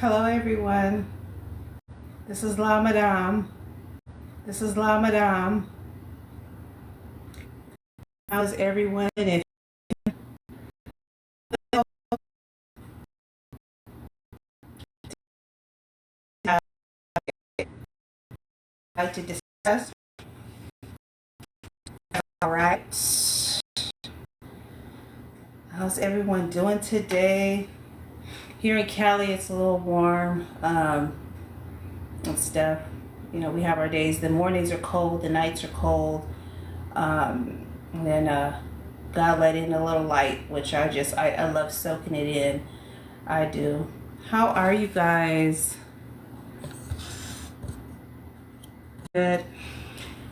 Hello everyone. This is La Madame. This is La Madame. How's everyone? If I'd like to discuss, all right. How's everyone doing today? Here in Cali, it's a little warm and stuff. You know, we have our days. The mornings are cold, the nights are cold, and then God let in a little light, which I love soaking it in. I do. How are you guys? Good.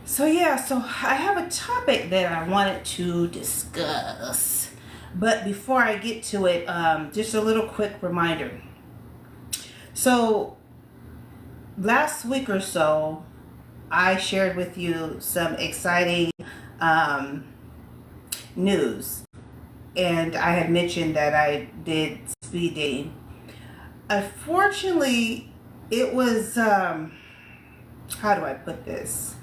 So I have a topic that I wanted to discuss. But before I get to it, just a little quick reminder. So last week or so, I shared with you some exciting news. And I had mentioned that I did speed dating. Unfortunately, it was, how do I put this?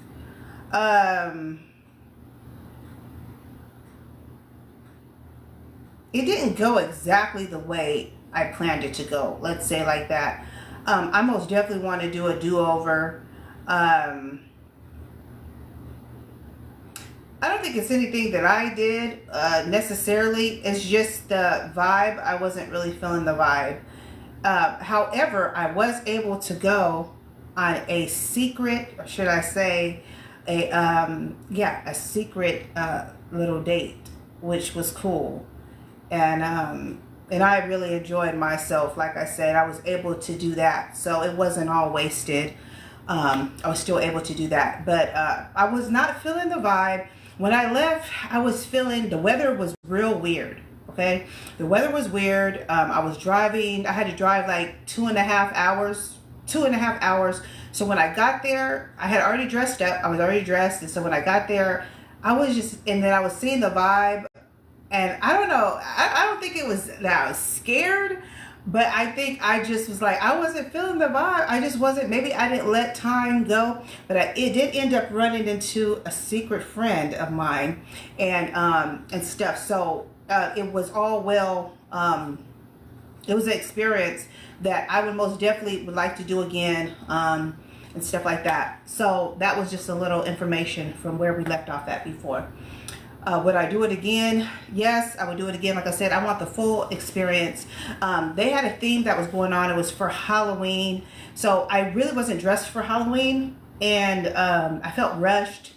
It didn't go exactly the way I planned it to go. Let's say like that. I most definitely want to do a do-over. I don't think it's anything that I did necessarily. It's just the vibe. I wasn't really feeling the vibe. However, I was able to go on a secret, or should I say, a secret little date, which was cool, and I really enjoyed myself. Like I said, I was able to do that, so it wasn't all wasted. I was still able to do that, but I was not feeling the vibe. When I left, I was feeling the weather was real weird. Okay, the weather was weird. I was driving. I had to drive like 2.5 hours. 2.5 hours. So when I got there, I had already dressed up. I was already dressed, and so when I got there, and then I was seeing the vibe, and I don't know. I don't think it was that I was scared, but I think I just was like, I wasn't feeling the vibe. I just wasn't. Maybe I didn't let time go, but it did end up running into a secret friend of mine, and stuff. So it was all well. It was an experience that I would most definitely would like to do again, and stuff like that. So that was just a little information from where we left off at before. Would I do it again? Yes, I would do it again. Like I said, I want the full experience. They had a theme that was going on. It was for Halloween. So I really wasn't dressed for Halloween, and I felt rushed.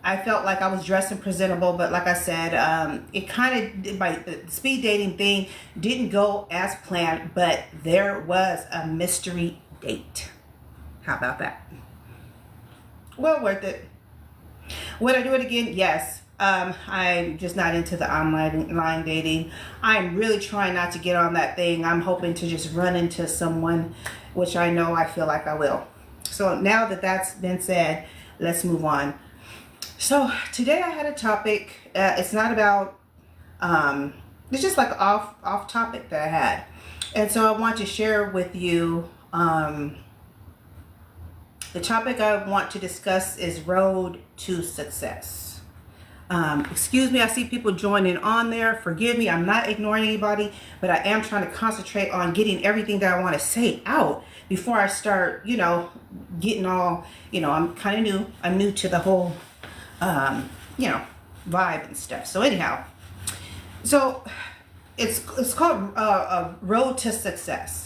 I felt like I was dressed and presentable, but like I said, it kind of, my speed dating thing didn't go as planned, but there was a mystery date. How about that? Well worth it. Would I do it again? Yes. I'm just not into the online dating. I'm really trying not to get on that thing. I'm hoping to just run into someone, which I feel like I will. So now that that's been said, let's move on. So today I had a topic. It's not about, it's just like off topic that I had. And so I want to share with you, the topic I want to discuss is road to success. Excuse me, I see people joining on there. Forgive me, I'm not ignoring anybody, but I am trying to concentrate on getting everything that I want to say out before I start, getting all, I'm kind of new. I'm new to the whole, vibe and stuff. So anyhow, so it's called Road to Success.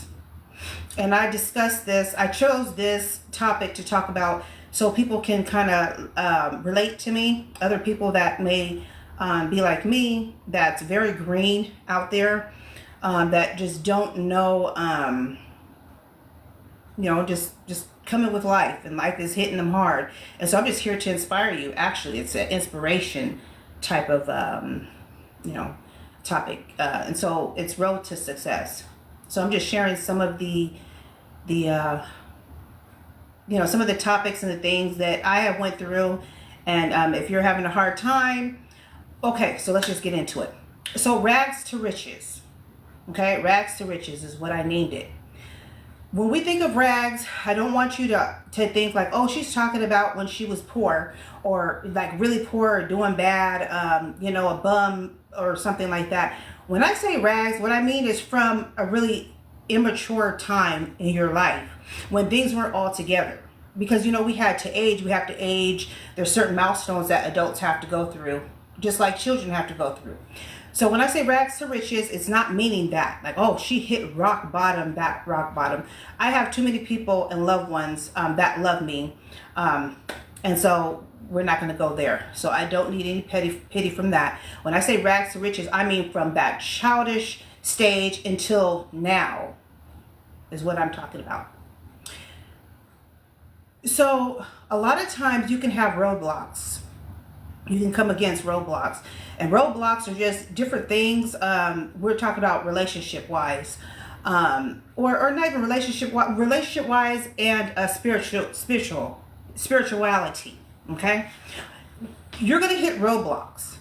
And I discussed this. I chose this topic to talk about so people can kind of relate to me. Other people that may be like me, that's very green out there, that just don't know, just coming with life, and life is hitting them hard. And so I'm just here to inspire you. Actually, it's an inspiration type of, topic. And so it's Road to Success. So I'm just sharing some of the some of the topics and the things that I have went through. And if you're having a hard time, okay, so let's just get into it. So rags to riches. Okay, rags to riches is what I named it. When we think of rags, I don't want you to think like, oh, she's talking about when she was poor, or like really poor or doing bad, a bum or something like that. When I say rags, what I mean is from a really immature time in your life when things weren't all together. Because, we have to age. There's certain milestones that adults have to go through, just like children have to go through. So when I say rags to riches, it's not meaning that like, oh, she hit rock bottom, back rock bottom. I have too many people and loved ones that love me. And so we're not going to go there. So I don't need any pity from that. When I say rags to riches, I mean from that childish stage until now is what I'm talking about. So a lot of times you can have roadblocks. You can come against roadblocks, and roadblocks are just different things. We're talking about relationship wise, or not even relationship wise, and spirituality. Okay, you're gonna hit roadblocks,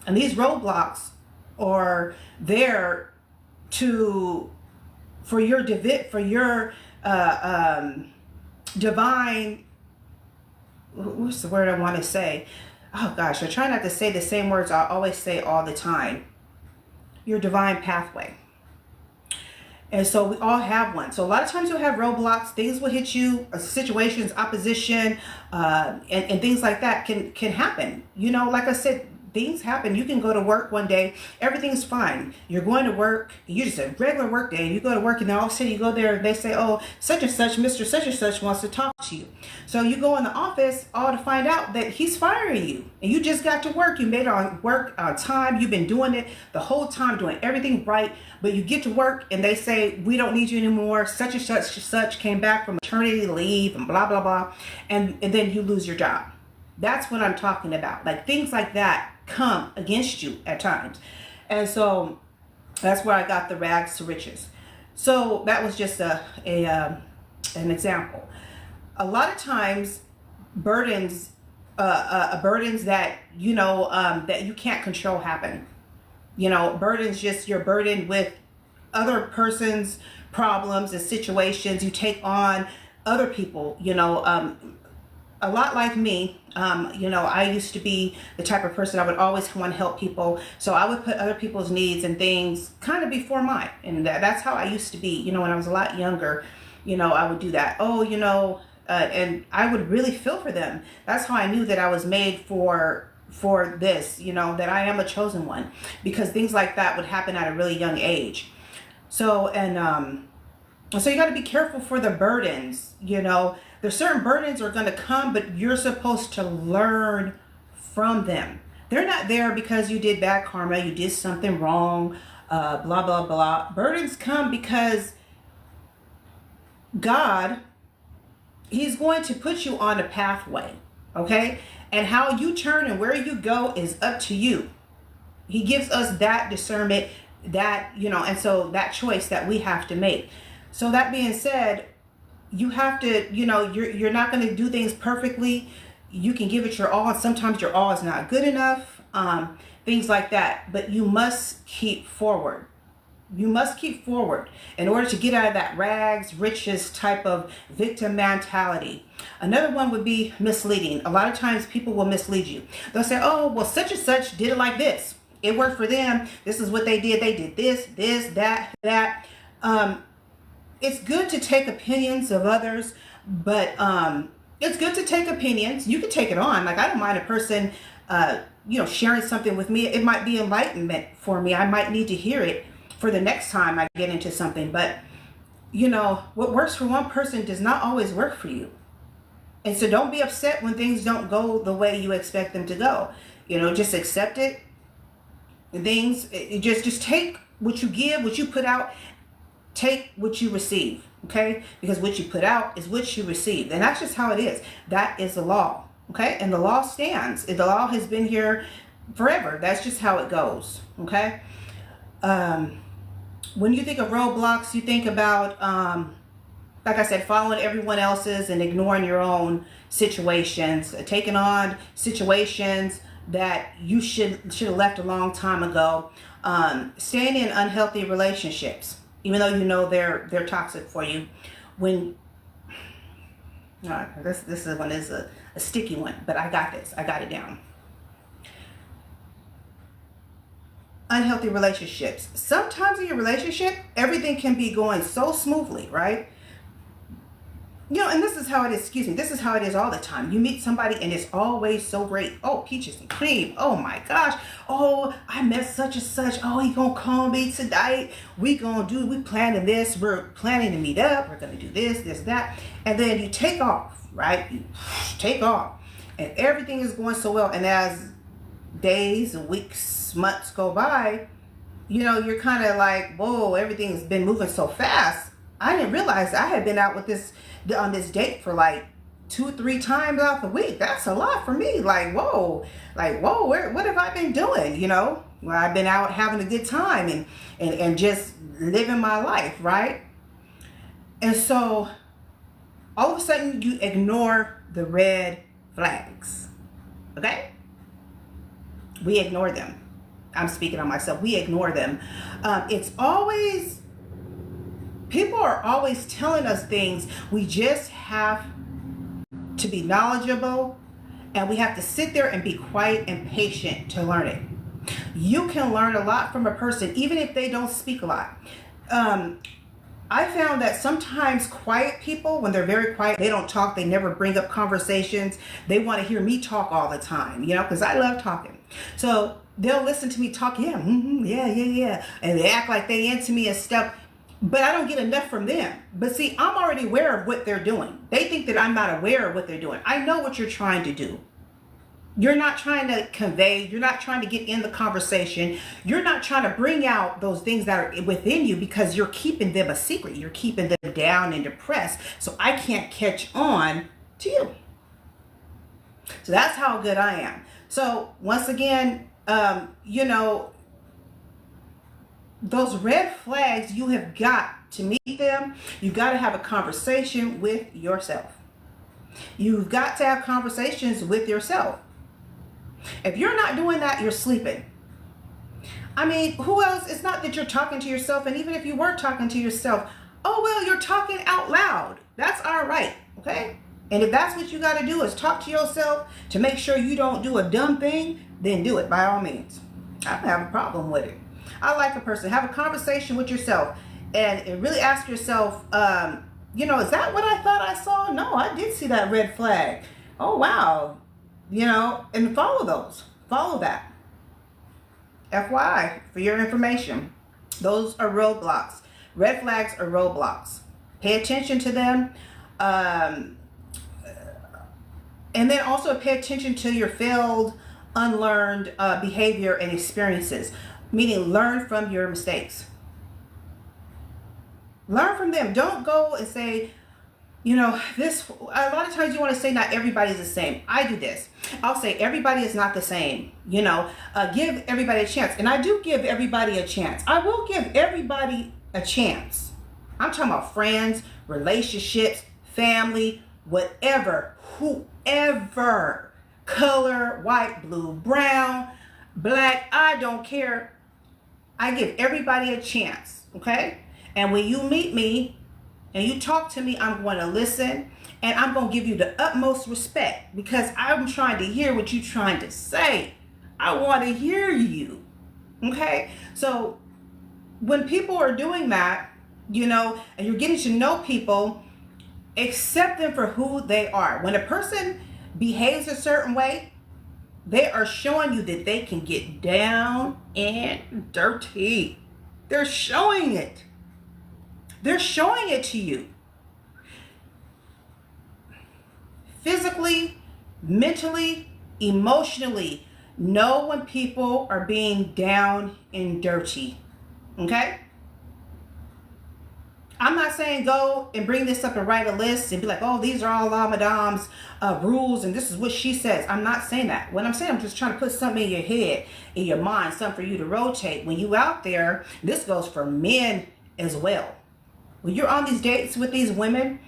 and these roadblocks are there for your divine. What's the word I want to say? Oh gosh, I try not to say the same words I always say all the time. Your divine pathway. And so we all have one. So a lot of times you'll have roadblocks. Things will hit you, situations, opposition, and things like that can happen. Like I said, things happen. You can go to work one day, everything's fine. You're going to work, you just a regular work day, and you go to work, and then all of a sudden you go there and they say, oh, such and such, Mr. Such and such wants to talk to you. So you go in the office all to find out that he's firing you, and you just got to work. You made it on work on time. You've been doing it the whole time, doing everything right, but you get to work and they say, we don't need you anymore. Such and such came back from maternity leave and blah, blah, blah. And then you lose your job. That's what I'm talking about. Like things like that come against you at times. And so that's where I got the rags to riches. So that was just an example. A lot of times burdens that, that you can't control happen. Burdens, just you're burdened with other person's problems and situations. You take on other people, a lot like me. I used to be the type of person I would always want to help people. So I would put other people's needs and things kind of before mine. And that's how I used to be. When I was a lot younger, I would do that. And I would really feel for them. That's how I knew that I was made for this, that I am a chosen one, because things like that would happen at a really young age. So you got to be careful for the burdens. There's certain burdens are going to come, but you're supposed to learn from them. They're not there because you did bad karma, you did something wrong, blah, blah, blah. Burdens come because God, He's going to put you on a pathway, okay? And how you turn and where you go is up to you. He gives us that discernment, that, and so that choice that we have to make. So that being said, you have to, you're not going to do things perfectly. You can give it your all, and sometimes your all is not good enough, things like that. But you must keep forward. You must keep forward in order to get out of that rags, riches type of victim mentality. Another one would be misleading. A lot of times people will mislead you. They'll say, oh, well, such and such did it like this. It worked for them. This is what they did. They did this, that. It's good to take opinions of others, but it's good to take opinions. You can take it on. Like, I don't mind a person, sharing something with me. It might be enlightenment for me. I might need to hear it for the next time I get into something. But, what works for one person does not always work for you. And so don't be upset when things don't go the way you expect them to go. Just accept it. Just take what you give, what you put out. Take what you receive, okay? Because what you put out is what you receive. And that's just how it is. That is the law, okay? And the law stands. The law has been here forever. That's just how it goes, okay? When you think of roadblocks, you think about, like I said, following everyone else's and ignoring your own situations, taking on situations that you should have left a long time ago. Staying in unhealthy relationships, even though you know they're toxic for you. When this one is a sticky one, but I got this. I got it down. Unhealthy relationships. Sometimes in your relationship, everything can be going so smoothly, right? You know, and this is how it is, this is how it is all the time. You meet somebody and it's always so great. Oh, peaches and cream. Oh my gosh. Oh, I met such and such. Oh, he gonna call me tonight. We planning this. We're planning to meet up. We're gonna do this, that. And then you take off, right? You take off. And everything is going so well. And as days and weeks, months go by, you know, you're kind of like, whoa, everything's been moving so fast. I didn't realize I had been out with on this date for like 2 or 3 times out the week. That's a lot for me. Like, whoa, what have I been doing? You know, well, I've been out having a good time and just living my life, right? And so all of a sudden you ignore the red flags. Okay? We ignore them. I'm speaking on myself. We ignore them. People are always telling us things. We just have to be knowledgeable, and we have to sit there and be quiet and patient to learn it. You can learn a lot from a person, even if they don't speak a lot. I found that sometimes quiet people, when they're very quiet, they don't talk, they never bring up conversations. They want to hear me talk all the time, you know, because I love talking. So they'll listen to me talk, yeah, and they act like they into me and stuff. But I don't get enough from them. But see, I'm already aware of what they're doing. They think that I'm not aware of what they're doing. I know what you're trying to do. You're not trying to convey. You're not trying to get in the conversation. You're not trying to bring out those things that are within you because you're keeping them a secret. You're keeping them down and depressed. So I can't catch on to you. So that's how good I am. So once again, you know, those red flags, you have got to meet them. You've got to have a conversation with yourself. You've got to have conversations with yourself. If you're not doing that, you're sleeping. I mean, who else? It's not that you're talking to yourself. And even if you were talking to yourself, oh, well, you're talking out loud. That's all right. Okay. And if that's what you got to do is talk to yourself to make sure you don't do a dumb thing, then do it by all means. I don't have a problem with it. I like a person. Have a conversation with yourself and really ask yourself, you know, is that what I thought I saw? No, I did see that red flag. Oh, wow. You know, and follow those. Follow that. FYI, for your information, those are roadblocks. Red flags are roadblocks. Pay attention to them. And then also pay attention to your failed, unlearned behavior and experiences. Meaning learn from your mistakes. Learn from them. Don't go and say, you know, this, a lot of times you want to say not everybody's the same. I do this. I'll say everybody is not the same. You know, give everybody a chance. And I do give everybody a chance. I will give everybody a chance. I'm talking about friends, relationships, family, whatever, whoever, color, white, blue, brown, black, I don't care. I give everybody a chance, okay? And when you meet me and you talk to me, I'm going to listen and I'm going to give you the utmost respect because I'm trying to hear what you're trying to say. I want to hear you, okay? So when people are doing that, you know, and you're getting to know people, accept them for who they are. When a person behaves a certain way, they are showing you that they can get down and dirty. They're showing it. They're showing it to you. Physically, mentally, emotionally, know when people are being down and dirty. Okay? I'm not saying go and bring this up and write a list and be like, oh, these are all La Madame's rules and this is what she says. I'm not saying that. What I'm saying, I'm just trying to put something in your head, in your mind, something for you to rotate. When you out there, this goes for men as well. When you're on these dates with these women,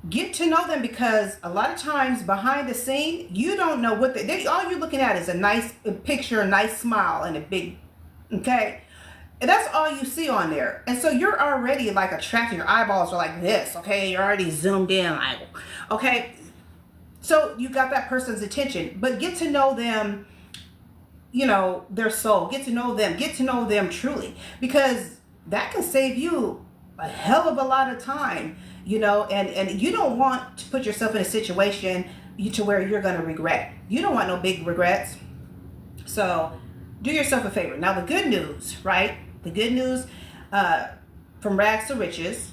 Get to know them, because a lot of times behind the scene, you don't know what they all you're looking at is a nice picture, a nice smile, and a big, okay? And that's all you see on there. And so you're already like attracting, your eyeballs are like this, okay? You're already zoomed in, like, okay? So you got that person's attention, but get to know them, you know, their soul. Get to know them truly, because that can save you a hell of a lot of time, you know, and you don't want to put yourself in a situation to where you're going to regret. You don't want no big regrets. So do yourself a favor. Now, the good news, right? The good news from rags to riches.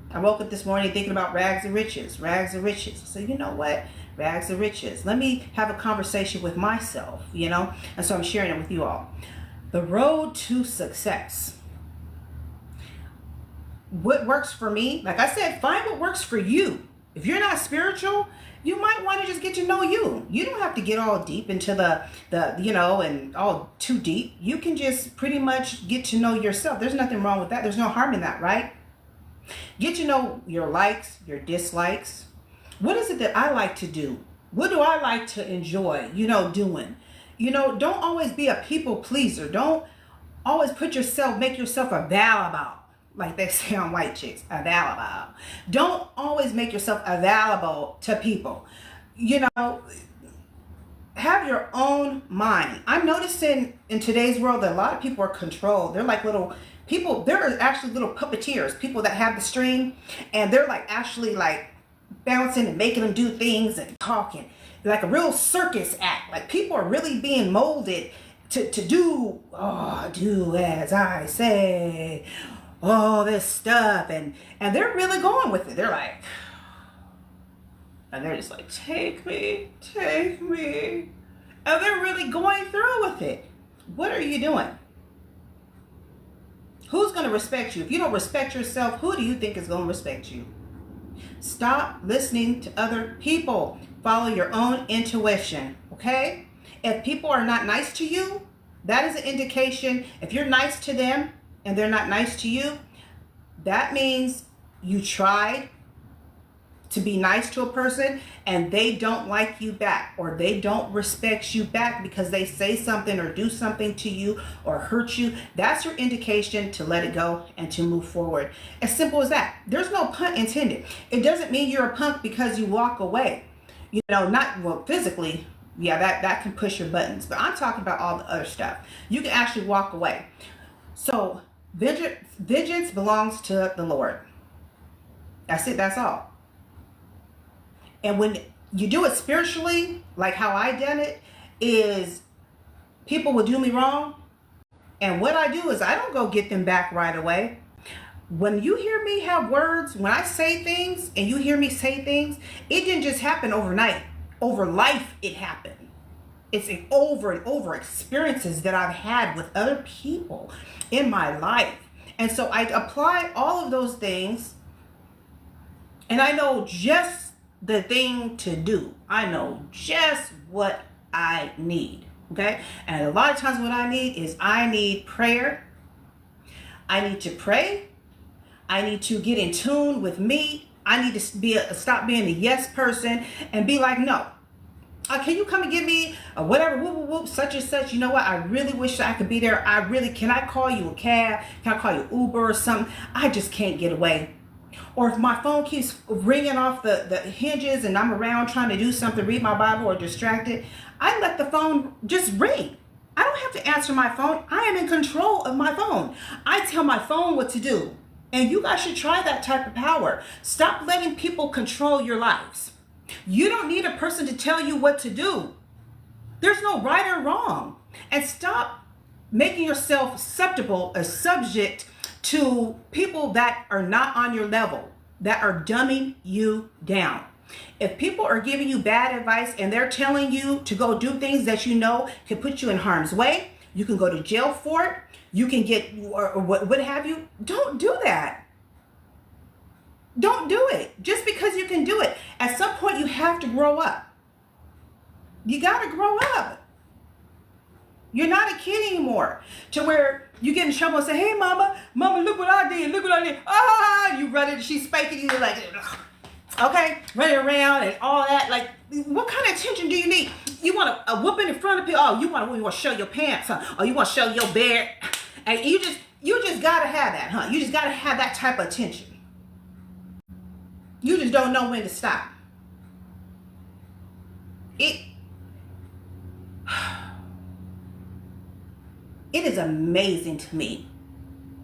I woke up this morning thinking about rags and riches, rags and riches. So you know what? Rags and riches. Let me have a conversation with myself, you know? And so I'm sharing it with you all. The road to success. What works for me? Like I said, find what works for you. If you're not spiritual, you might want to just get to know you. You don't have to get all deep into the you know, and all too deep. You can just pretty much get to know yourself. There's nothing wrong with that. There's no harm in that, right? Get to know your likes, your dislikes. What is it that I like to do? What do I like to enjoy, you know, doing? You know, don't always be a people pleaser. Don't always make yourself available. Like they say on White Chicks, available. Don't always make yourself available to people. You know, have your own mind. I'm noticing in today's world that a lot of people are controlled. They're like little people. There are actually little puppeteers, people that have the string, and they're like actually like bouncing and making them do things and talking like a real circus act. Like people are really being molded to do, oh, do as I say, all this stuff, and they're really going with it. They're like, and they're just like, take me, and they're really going through with it. What are you doing? Who's going to respect you? If you don't respect yourself, who do you think is going to respect you? Stop listening to other people. Follow your own intuition, okay? If people are not nice to you, that is an indication. If you're nice to them and they're not nice to you, that means you tried to be nice to a person and they don't like you back, or they don't respect you back because they say something or do something to you or hurt you. That's your indication to let it go and to move forward. As simple as that. There's no pun intended. It doesn't mean you're a punk because you walk away. You know, not, well, physically, yeah, that can push your buttons, but I'm talking about all the other stuff. You can actually walk away. So vengeance belongs to the Lord. That's it. That's all. And when you do it spiritually, like how I done it, is people will do me wrong. And what I do is I don't go get them back right away. When you hear me have words, when I say things and you hear me say things, it didn't just happen overnight. Over life, it happened. It's an over and over experiences that I've had with other people in my life. And so I apply all of those things, and I know just the thing to do. I know just what I need. Okay? And a lot of times what I need is I need prayer. I need to pray. I need to get in tune with me. I need to stop being a yes person and be like, no. Can you come and get me whatever, whoop, whoop, whoop, such and such? You know what? I really wish I could be there. Can I call you a cab? Can I call you Uber or something? I just can't get away. Or if my phone keeps ringing off the hinges and I'm around trying to do something, read my Bible or distracted, I let the phone just ring. I don't have to answer my phone. I am in control of my phone. I tell my phone what to do. And you guys should try that type of power. Stop letting people control your lives. You don't need a person to tell you what to do. There's no right or wrong. And stop making yourself susceptible or subject to people that are not on your level, that are dumbing you down. If people are giving you bad advice and they're telling you to go do things that you know can put you in harm's way, you can go to jail for it, you can get, or what have you, don't do that. Don't do it just because you can do it. At some point, you have to grow up. You got to grow up. You're not a kid anymore to where you get in trouble and say, hey, mama, look what I did. Look what I did. Ah, you run it. She's spanking you like, ugh. Okay, running around and all that. Like, what kind of attention do you need? You want a whooping in front of people? Oh, you want to show your pants, huh? Or you want to show your beard? And you just gotta have that, huh? You just gotta have that type of attention. You just don't know when to stop. It is amazing to me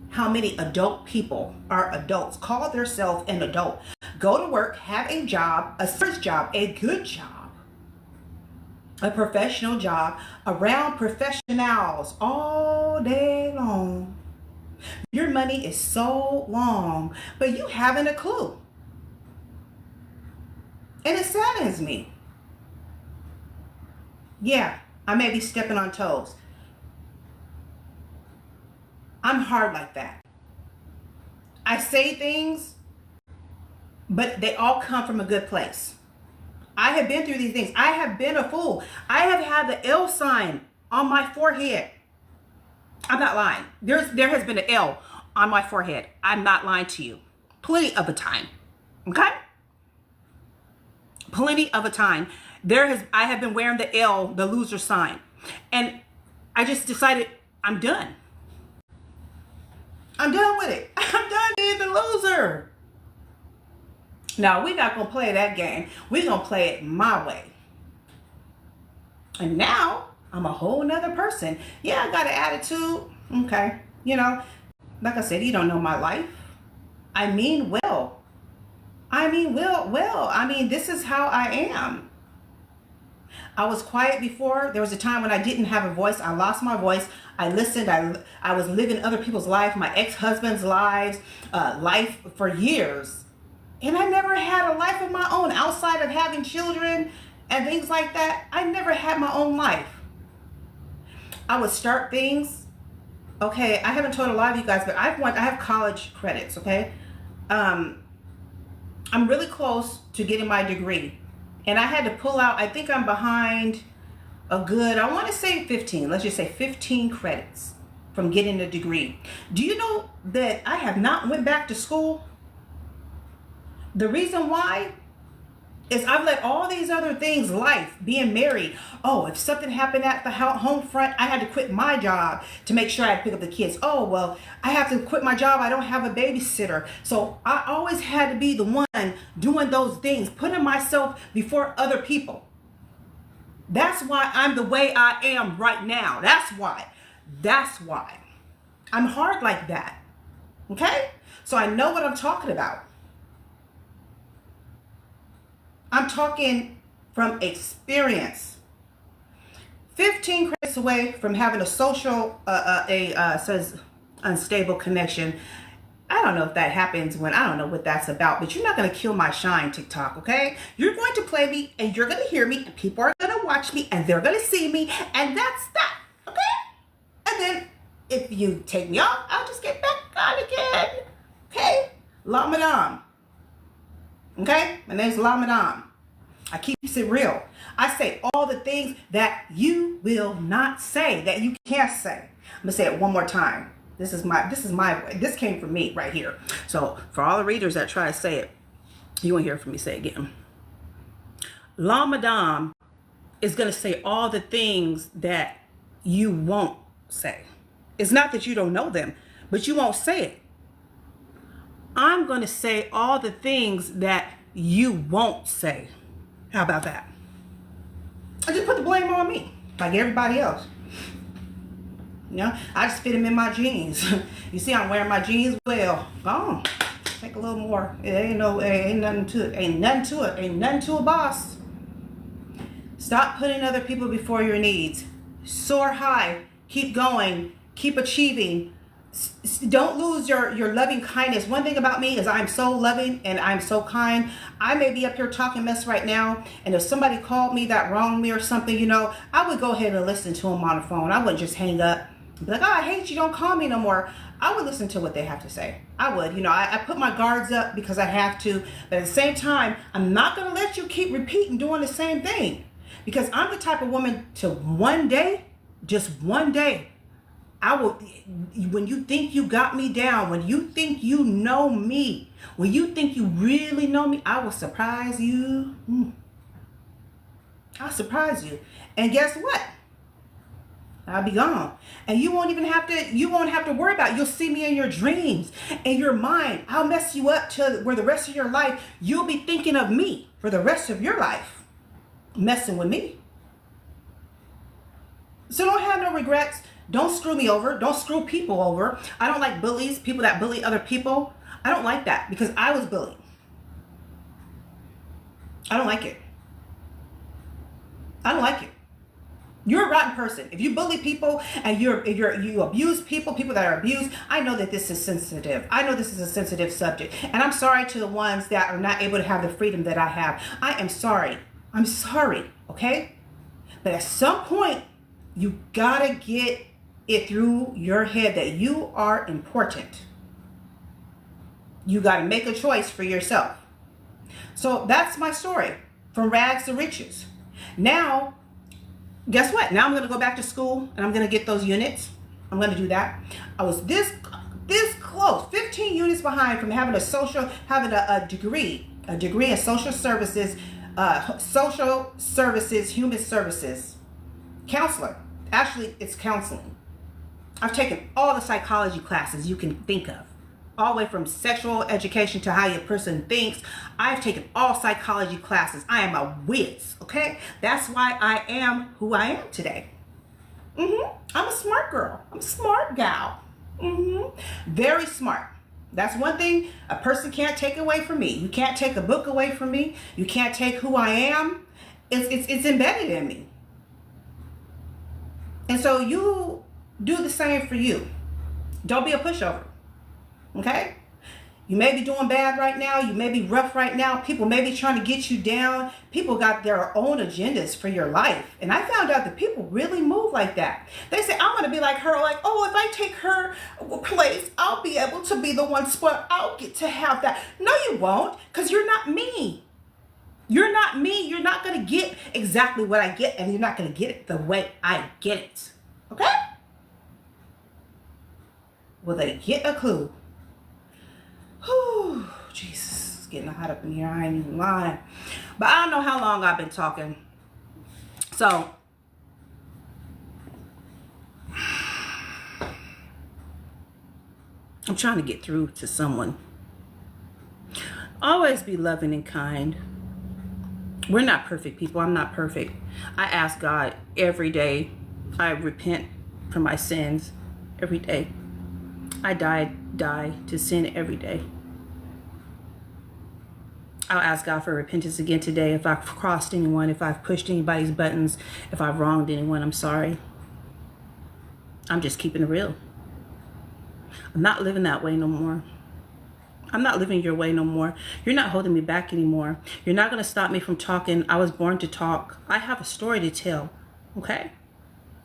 how many adult people are adults, call themselves an adult, go to work, have a job, a first job, a good job, a professional job, around professionals all day long. Your money is so long, but you haven't a clue. And it saddens me. Yeah, I may be stepping on toes. I'm hard like that. I say things, but they all come from a good place. I have been through these things. I have been a fool. I have had the L sign on my forehead. I'm not lying. There has been an L on my forehead. I'm not lying to you. Plenty of a time. Okay? Plenty of a time. I have been wearing the L, the loser sign. And I just decided I'm done. I'm done with it. I'm done being the loser. No, we're not going to play that game. We're going to play it my way. And now I'm a whole nother person. Yeah, I got an attitude. Okay. Like I said, you don't know my life. I mean well. This is how I am. I was quiet before. There was a time when I didn't have a voice. I lost my voice. I listened. I was living other people's life, my ex-husband's life for years. And I never had a life of my own outside of having children and things like that. I never had my own life. I would start things. Okay, I haven't told a lot of you guys, but I have college credits, okay? I'm really close to getting my degree. And I had to pull out, I think I'm behind a good, I want to say 15, let's just say 15 credits from getting a degree. Do you know that I have not went back to school? The reason why is I've let all these other things, life, being married. Oh, if something happened at the home front, I had to quit my job to make sure I had to pick up the kids. Oh, well, I have to quit my job. I don't have a babysitter. So I always had to be the one doing those things, putting myself before other people. That's why I'm the way I am right now. That's why. I'm hard like that. Okay? So I know what I'm talking about. I'm talking from experience. 15 credits away from having a social, says unstable connection. I don't know if that happens when, I don't know what that's about, but you're not going to kill my shine, TikTok, okay? You're going to play me, and you're going to hear me, and people are going to watch me, and they're going to see me, and that's that, okay? And then, if you take me off, I'll just get back on again, okay? La Madame. Okay? My name's La Madame. I keep it real. I say all the things that you will not say, that you can't say. I'm gonna say it one more time. This came from me right here. So for all the readers that try to say it, you won't hear from me say it again. La Madame is gonna say all the things that you won't say. It's not that you don't know them, but you won't say it. I'm going to say all the things that you won't say. How about that? I just put the blame on me, like everybody else. I just fit them in my jeans. You see, I'm wearing my jeans well. Go on, take a little more. Ain't nothing to it. Ain't nothing to a boss. Stop putting other people before your needs. Soar high. Keep going. Keep achieving. Don't lose your loving kindness. One thing about me is I'm so loving and I'm so kind. I may be up here talking mess right now, and if somebody called me that wronged me or something, I would go ahead and listen to them on the phone. I wouldn't just hang up. Be like, oh, I hate you, don't call me no more. I would listen to what they have to say. I would. I put my guards up because I have to, but at the same time, I'm not going to let you keep repeating doing the same thing, because I'm the type of woman to one day, just one day, I will, when you think you got me down, when you think you know me, when you think you really know me, I will surprise you. I'll surprise you. And guess what? I'll be gone. And you won't have to worry about it. You'll see me in your dreams, in your mind. I'll mess you up to where the rest of your life, you'll be thinking of me for the rest of your life, messing with me. So don't have no regrets. Don't screw me over. Don't screw people over. I don't like bullies, people that bully other people. I don't like that because I was bullied. I don't like it. I don't like it. You're a rotten person. If you bully people and you abuse people that are abused, I know that this is sensitive. I know this is a sensitive subject. And I'm sorry to the ones that are not able to have the freedom that I have. I am sorry. I'm sorry, okay? But at some point, you gotta get it through your head that you are important. You gotta make a choice for yourself. So that's my story, from rags to riches. Now, guess what? Now I'm going to go back to school and I'm going to get those units. I'm going to do that. I was this close, 15 units behind from having a degree in social services, human services, counselor. Actually, it's counseling. I've taken all the psychology classes you can think of, all the way from sexual education to how your person thinks. I've taken all psychology classes. I am a whiz, okay? That's why I am who I am today. I'm a smart girl. I'm a smart gal. Very smart. That's one thing a person can't take away from me. You can't take a book away from me. You can't take who I am. It's embedded in me. And so you do the same for you. Don't be a pushover. Okay? You may be doing bad right now. You may be rough right now. People may be trying to get you down. People got their own agendas for your life. And I found out that people really move like that. They say, I'm going to be like her. Like, oh, if I take her place, I'll be able to be the one spoiled. I'll get to have that. No, you won't, because you're not me. You're not me. You're not going to get exactly what I get, and you're not going to get it the way I get it. Okay? Will they get a clue? Whew, Jesus, it's getting hot up in here. I ain't even lying. But I don't know how long I've been talking. So, I'm trying to get through to someone. Always be loving and kind. We're not perfect people. I'm not perfect. I ask God every day. I repent for my sins every day. I die to sin every day. I'll ask God for repentance again today. If I've crossed anyone, if I've pushed anybody's buttons, if I've wronged anyone, I'm sorry. I'm just keeping it real. I'm not living that way no more. I'm not living your way no more. You're not holding me back anymore. You're not going to stop me from talking. I was born to talk. I have a story to tell. Okay?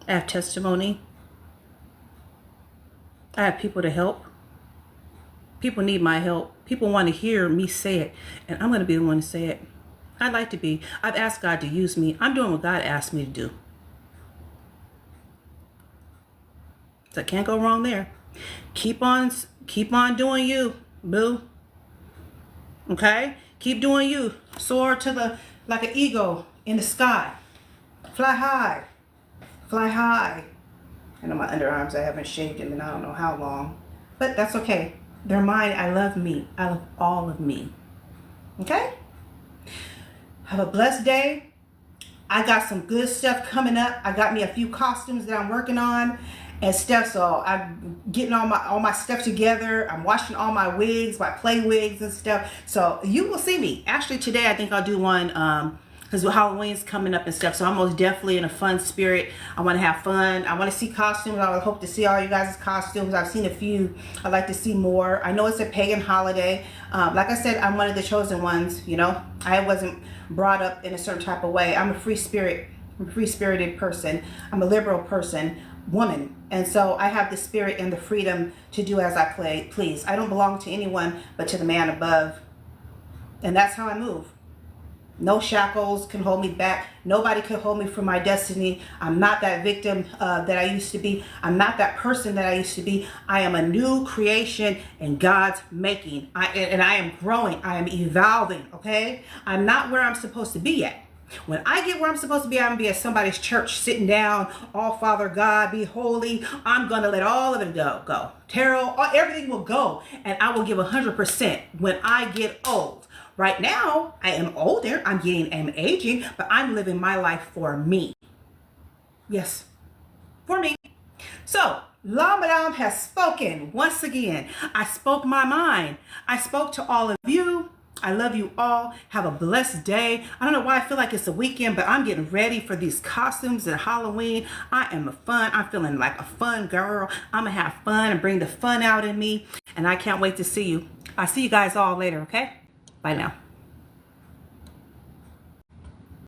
I have testimony. I have people to help. People need my help. People want to hear me say it, and I'm going to be the one to say it. I'd like to be. I've asked God to use me. I'm doing what God asked me to do. So I can't go wrong there. Keep on doing you, boo. Okay? Keep doing you. Soar like an eagle in the sky. Fly high. Fly high. I know my underarms, I haven't shaved them in I don't know how long. But that's okay. They're mine. I love me. I love all of me. Okay? Have a blessed day. I got some good stuff coming up. I got me a few costumes that I'm working on and stuff. So I'm getting all my stuff together. I'm washing all my wigs, my play wigs and stuff. So you will see me. Actually, today I think I'll do one because Halloween's coming up and stuff. So I'm most definitely in a fun spirit. I want to have fun. I want to see costumes. I would hope to see all you guys' costumes. I've seen a few. I'd like to see more. I know it's a pagan holiday. Like I said, I'm one of the chosen ones. You know, I wasn't brought up in a certain type of way. I'm a free spirit. I'm a free-spirited person. I'm a liberal person, woman. And so I have the spirit and the freedom to do as I please. I don't belong to anyone but to the man above. And that's how I move. No shackles can hold me back. Nobody can hold me from my destiny. I'm not that victim that I used to be. I'm not that person that I used to be. I am a new creation in God's making. And I am growing. I am evolving, okay? I'm not where I'm supposed to be yet. When I get where I'm supposed to be, I'm going to be at somebody's church sitting down. Oh, Father God, be holy. I'm going to let all of it go. Tarot, everything will go. And I will give 100% when I get old. Right now, I am older. I'm aging, but I'm living my life for me. Yes, for me. So, La Madame has spoken once again. I spoke my mind. I spoke to all of you. I love you all. Have a blessed day. I don't know why I feel like it's a weekend, but I'm getting ready for these costumes and Halloween. I'm feeling like a fun girl. I'm going to have fun and bring the fun out in me. And I can't wait to see you. I'll see you guys all later, okay? Bye now.